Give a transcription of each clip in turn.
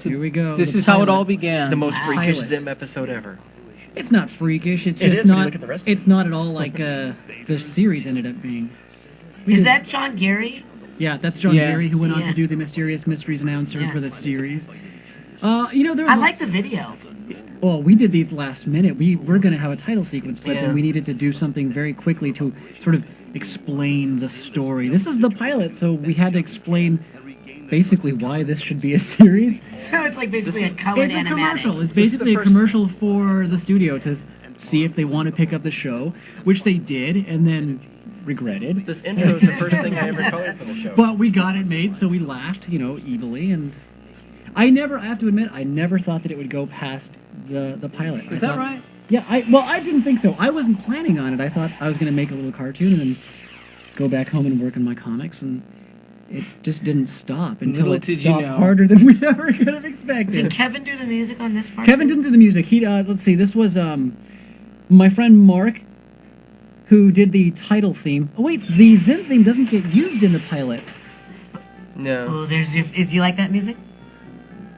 Here we go. This the is how it pilot. all began. The most freakish Pilot. Zim episode ever. It's not freakish. It's It just is when you not. look at the rest of It's not at all like the series ended up being. We Is did- that John Gary? Yeah, that's John Yeah. Gary, who went on Yeah. to do the Mysterious Mysteries announcer Yeah. for the series. You know, there was I like the video. Well, we did these last minute. We were going to have a title sequence, but Yeah. then we needed to do something very quickly to sort of explain the story. This is the pilot, so we had to explain basically why this should be a series. So it's like basically a colored It's a animatic. commercial. It's This is the basically a first- commercial for the studio to see if they want to pick up the show, which they did, and then regretted. This intro is the first thing I ever colored for the show. But we got it made, so we laughed, evilly, and I have to admit, I never thought that it would go past the pilot. Is that right? Yeah, I didn't think so. I wasn't planning on it. I thought I was going to make a little cartoon and then go back home and work on my comics, and it just didn't stop until Little it did you stopped know. harder than we ever could have expected. Did Kevin do the music on this part? Kevin didn't do the music. He let's see. This was my friend Mark, who did the title theme. Oh wait, the Zim theme doesn't get used in the pilot. No. Oh, do you like that music?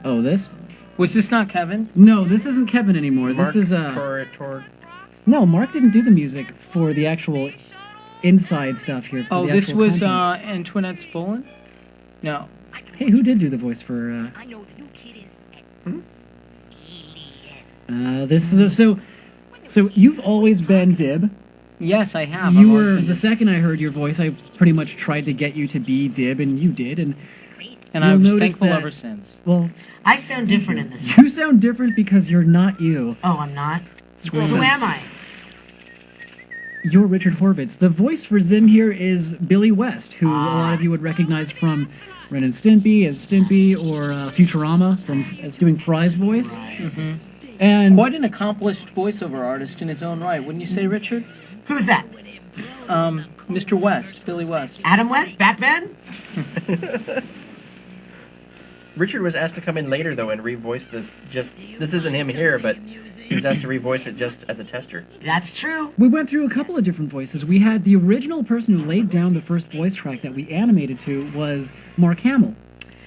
Oh, this? Was this not Kevin? No, this isn't Kevin anymore. Mark This is no, Mark didn't do the music for the actual inside stuff here. For Oh, the this actual was content. Antoinette Spolin? No. Hey, who did do the voice for? I know the new kid is This is so you've always been Dib. Yes, I have. You I've were always been the second I heard your voice, I pretty much tried to get you to be Dib, and you did. And And you'll I was notice thankful that- ever since. well, I sound different in this one. you sound different because you're not you. Oh, I'm not? Scroll Who down. am I? You're Richard Horvitz. The voice for Zim here is Billy West, who a lot of you would recognize from Ren and Stimpy as Stimpy, or Futurama as doing Fry's voice. And Quite an accomplished voiceover artist in his own right, wouldn't you say, Richard? Who's that? Mr. West, Billy West. Adam West? Batman? Richard was asked to come in later though and revoice this. This isn't him here, but he was asked to revoice it just as a tester. That's true. we went through a couple of different voices. We had the original person who laid down the first voice track that we animated to was Mark Hamill.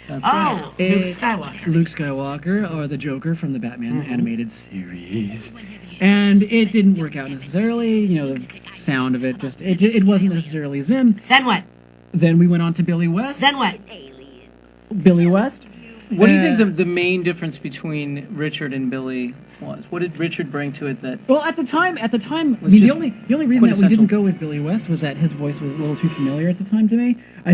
That's Oh, Eh, Luke Skywalker. Luke Skywalker, or the Joker from the Batman animated series. And it didn't work out necessarily. The sound of it it wasn't necessarily Zim. Then what? Then we went on to Billy West. Then what? Billy West. What do you think Uh, the main difference between Richard and Billy was? What did Richard bring to it that... Well, at the time, I Was mean, the just only reason that we quintessential. didn't go with Billy West was that his voice was a little too familiar at the time to me. I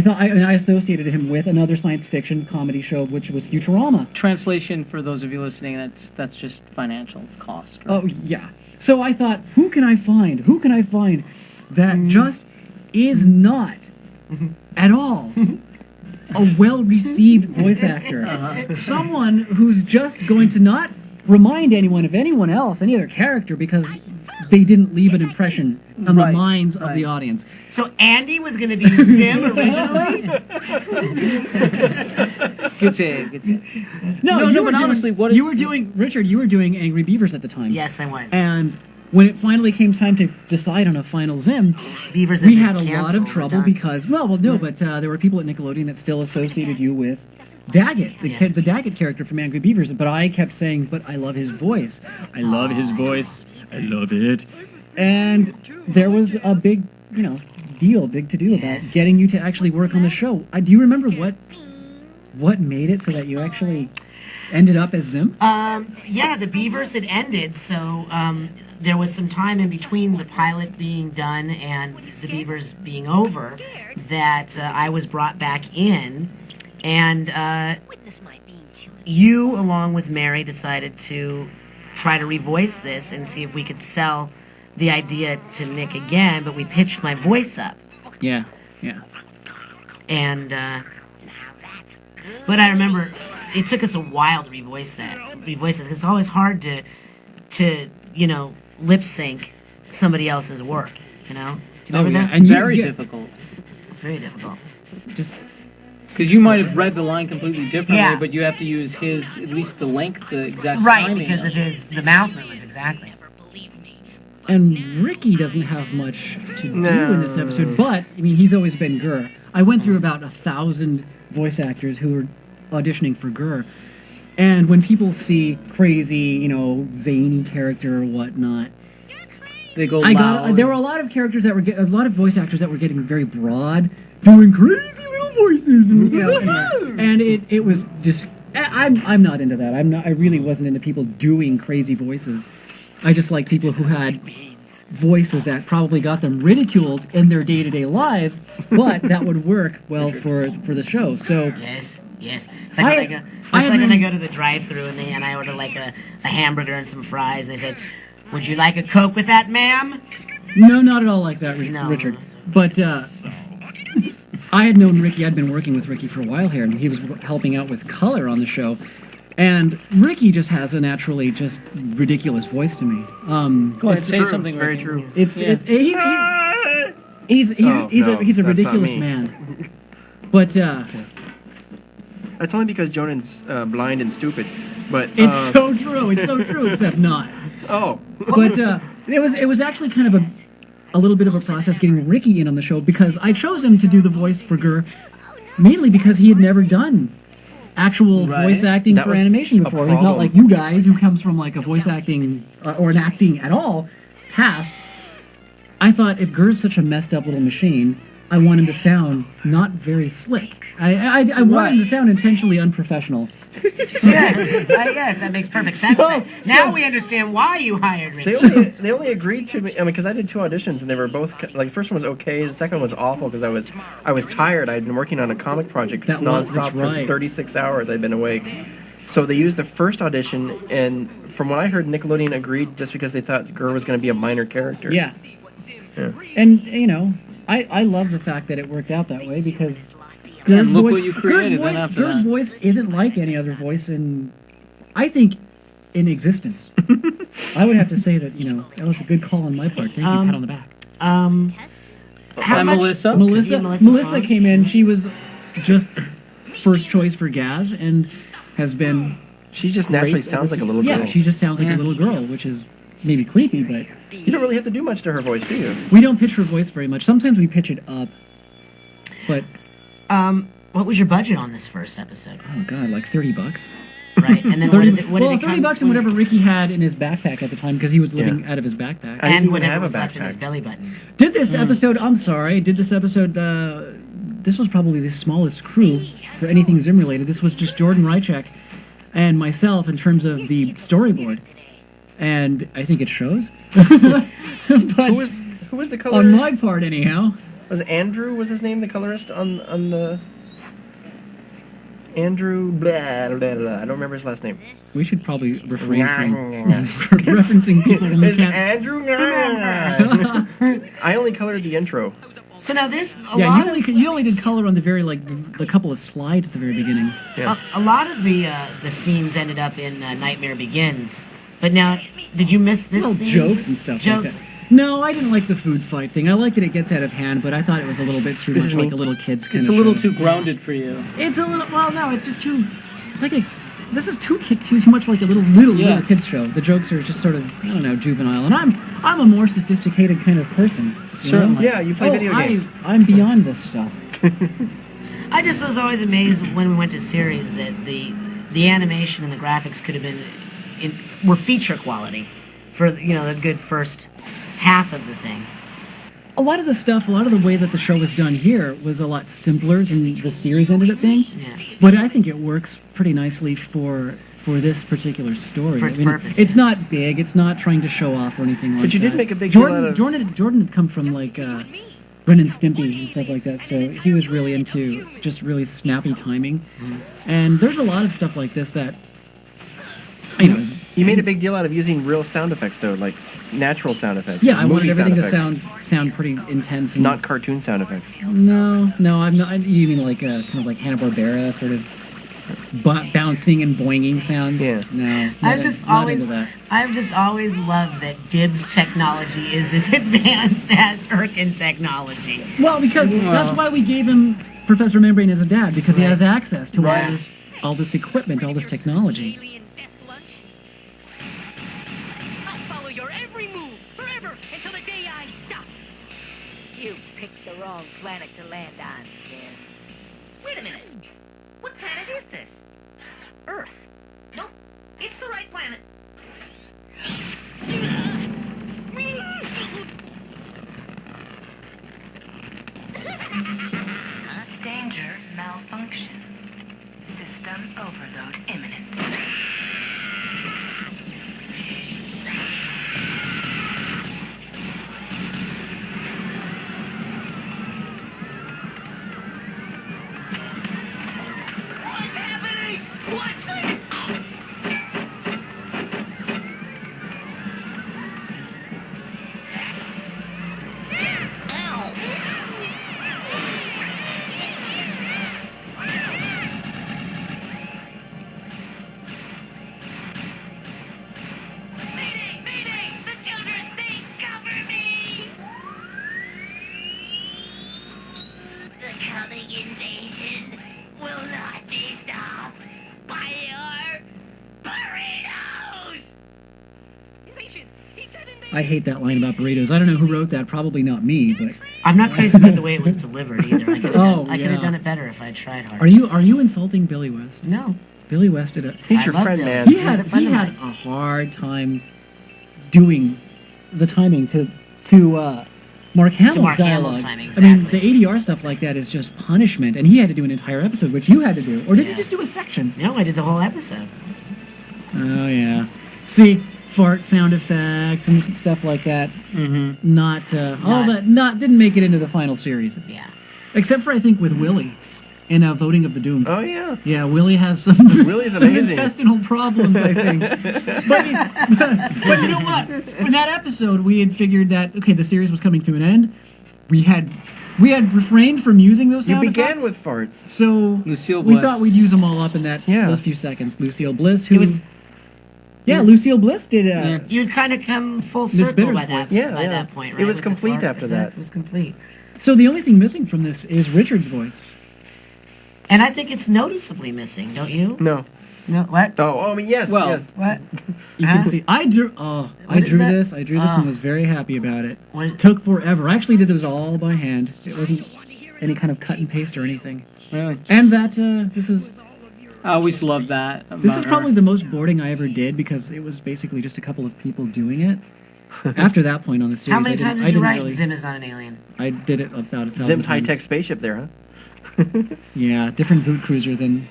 associated him with another science fiction comedy show, which was Futurama. Translation, for those of you listening, that's just financial. It's cost. Right? Oh yeah. So I thought, who can I find? Who can I find that just is not at all a well-received voice actor? Someone who's just going to not remind anyone of anyone else, any other character, because they didn't leave an impression on the Right, minds of right. the audience. So Andy was going to be Zim originally? Good save, good save. No, No, you no, were but doing, honestly, what is- you were doing, Richard? You were doing Angry Beavers at the time. Yes, I was. And when it finally came time to decide on a final Zim, Beavers we have had been a lot canceled. of trouble We're done. because, but there were people at Nickelodeon that still associated you with Daggett, the Daggett character from Angry Beavers. But I kept saying, but I love his voice. I love his voice. I love it. And there was a big, big to do about Yes. getting you to actually work on the show. Do you remember what made it so that you actually ended up as Zim? Yeah, the Beavers had ended, so there was some time in between the pilot being done and the Beavers being over that I was brought back in, and witness my being too. you, along with Mary, decided to try to revoice this and see if we could sell the idea to Nick again, but we pitched my voice up. Yeah. And, but I remember it took us a while to revoice this. It's always hard to lip sync somebody else's work, Do you remember that? And Very you, difficult. It's very difficult. Just Because you might have read the line completely differently, Yeah. but you have to use at least the length, the exact Right, timing. because of it is the mouth movements, exactly. And Ricky doesn't have much to do No. in this episode, but he's always been Gurr. I went through about 1,000 voice actors who were auditioning for Gurr, And when people see crazy, zany character or whatnot, They go loud. there were a lot of characters that were a lot of voice actors that were getting very broad, doing crazy little voices, and it was just. I'm not into that. I really wasn't into people doing crazy voices. I just like people who had voices that probably got them ridiculed in their day-to-day lives, but that would work well for the show. So Yes. It's like when I go to the drive-thru and I order like a hamburger and some fries, and they said, "Would you like a Coke with that, ma'am?" no, not at all like that, No. Richard. But I had known Ricky. I'd been working with Ricky for a while here, and he was helping out with color on the show. And Ricky just has a naturally just ridiculous voice to me. Go ahead, It's say true. something. It's very Ricky. true. He's Oh, a no, he's a that's not ridiculous me. man. But That's only because Jonan's blind and stupid. But it's so true. It's so true, except not. oh, But it was actually kind of a little bit of a process getting Ricky in on the show, because I chose him to do the voice for Gur mainly because he had never done actual Right. voice acting That for was animation a before. He's not problem. like you guys who comes from like a voice acting or an acting at all past. I thought if Gur's such a messed up little machine, I want him to sound not very slick. I want him to sound intentionally unprofessional. Yes, that makes perfect sense. Now we understand why you hired me. they only agreed to me. I mean, because I did 2 auditions and they were both like the first one was okay, the second one was awful because I was tired. I'd been working on a comic project That's nonstop right. for 36 hours. I'd been awake. So they used the first audition, and from what I heard, Nickelodeon agreed just because they thought Gur was going to be a minor character. Yeah. Yeah. And I love the fact that it worked out that way, because Yeah, look what you created then after Gur's that. voice isn't like any other voice in existence. I would have to say that that was a good call on my part. Thank you, pat on the back. How much? Melissa? Melissa came in. She was just first choice for Gaz and has been. She just naturally great sounds like a little Yeah, girl. she just sounds like Yeah. a little girl, which is maybe creepy, but You don't really have to do much to her voice, do you? we don't pitch her voice very much. Sometimes we pitch it up, but What was your budget on this first episode? oh god, like $30. Right, and then 30, what did it come? $30 and whatever Ricky had in his backpack at the time, because he was living out of his backpack. I didn't And even whatever have a was left in his backpack. belly button. Did this episode? I'm sorry. Did this episode? This was probably the smallest crew for anything Zim related. This was just Jordan Rychek and myself in terms of the storyboard, and I think it shows. But Who was the colorist? on my part, anyhow. Was Andrew was his name the colorist on the Andrew blah, blah, blah. I don't remember his last name. We should probably refrain from referencing people when we It's can't. Andrew. I only colored the intro. So now this, Yeah, you only did color on the very the couple of slides at the very beginning. Yeah. a lot of the scenes ended up in Nightmare Begins. But now, did you miss this Little scene? jokes and stuff Jokes. like that. No, I didn't like the food fight thing. I like that it gets out of hand, but I thought it was a little bit too This much is like me. a little kid's kind It's of a little show. too grounded for you. It's a little. Well, no, it's just too. It's like this is too much like a little kids show. The jokes are just sort of juvenile, and I'm a more sophisticated kind of person. Certainly. Yeah, you play video games. I'm beyond this stuff. I just was always amazed when we went to series that the animation and the graphics could have been were feature quality for the good first half of the thing. A lot of the way that the show was done here was a lot simpler than the series ended up being. Yeah. But I think it works pretty nicely for this particular story. For its I mean, purpose, it's yeah. not big. It's not trying to show off or anything like that. But you did make a big deal out of- Jordan had come from like Ren and Stimpy and stuff like that, so he was really into just really snappy timing. And there's a lot of stuff like this that is- You made a big deal out of using real sound effects, though, like natural sound effects. yeah, I wanted movie everything to effects, sound pretty intense. And, not cartoon sound effects. No, I'm not. You mean like kind of like Hanna-Barbera sort of bouncing and boinging sounds? Yeah. No, I've just not into that. always loved that Dib's technology is as advanced as Erkin technology. Well, because that's why we gave him Professor Membrane as a dad, because he Right. has access to Right. all this equipment, all this technology. Alien death lunch. I'll follow your every move forever until the day I stop. You picked the wrong planet to land on, Zim. Wait a minute. What planet is this? Earth. planet. Danger malfunction. System overload imminent. What's happening? What's this? Mayday! Mayday! The children think! Cover me! The coming invasion will not be stopped by your burritos! Invasion! He said invasion! I hate that line about burritos. I don't know who wrote that. Probably not me, but I'm not crazy about the way it was delivered either. I could have Oh, done, yeah. done it better if I'd tried harder. are you insulting Billy West? No. Billy West did a He's I your love friend, Billy. man. he He's had a friend he of had mine. a hard time doing the timing to Mark Hamill's Mark dialogue. Hamill's timing, I mean, exactly. the ADR stuff like that is just punishment, and he had to do an entire episode, which you had to do, or did you Yeah. just do a section? No, I did the whole episode. Oh yeah. See, fart sound effects and stuff like that. Mm-hmm. Not all that. Not didn't make it into the final series, Yeah. except for I think with Willie in Voting of the Doomed. Oh yeah. Yeah, Willie has some, Willie's some amazing. intestinal problems, I think. but you know what? In that episode, we had figured that okay, the series was coming to an end. We had refrained from using those You sound began effects. with farts. So Lucille we Bliss. thought we'd use them all up in Yeah. those few seconds. Lucille Bliss, who It was. yeah, Lucille Bliss did. Yeah. You'd kind of come full Miss circle Bitter's by that voice. Yeah, by yeah. that point, It right? was With the complete fart after effects, that. It was complete. So the only thing missing from this is Richard's voice. And I think it's noticeably missing, don't you? No. No. What? Oh, I mean, yes, Well, yes. What? You Huh? can see. I drew. Oh, I What is drew that? this. I drew this and Oh. was very happy about it. What? Took forever. I actually did those all by hand. It wasn't any kind of cut and paste or anything. Really? And that this is I always loved that. this about is her. probably the most boarding I ever did because it was basically just a couple of people doing it. After that point on the series, How many I didn't, times I did you didn't write really. Zim is not an alien? I did it about 1,000 Zim's times. high-tech spaceship there, huh? Yeah, different Voot Cruiser than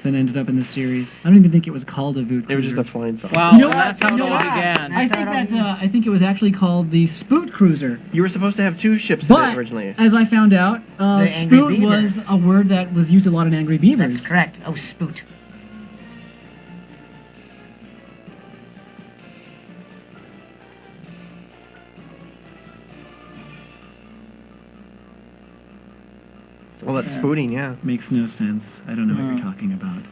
ended up in the series. I don't even think it was called a Voot Cruiser. It was just a flying saucer. Wow, You know and what? that's how You know it all what? began. I That's think how it that all I think it was actually called the Spoot Cruiser. You were supposed to have two ships in it But originally. as I found out, Angry spoot Beavers. was a word that was used a lot in Angry Beavers. That's correct. Oh, spoot. Well, that's spooting, yeah. Makes no sense. I don't know what Hmm. you're talking about.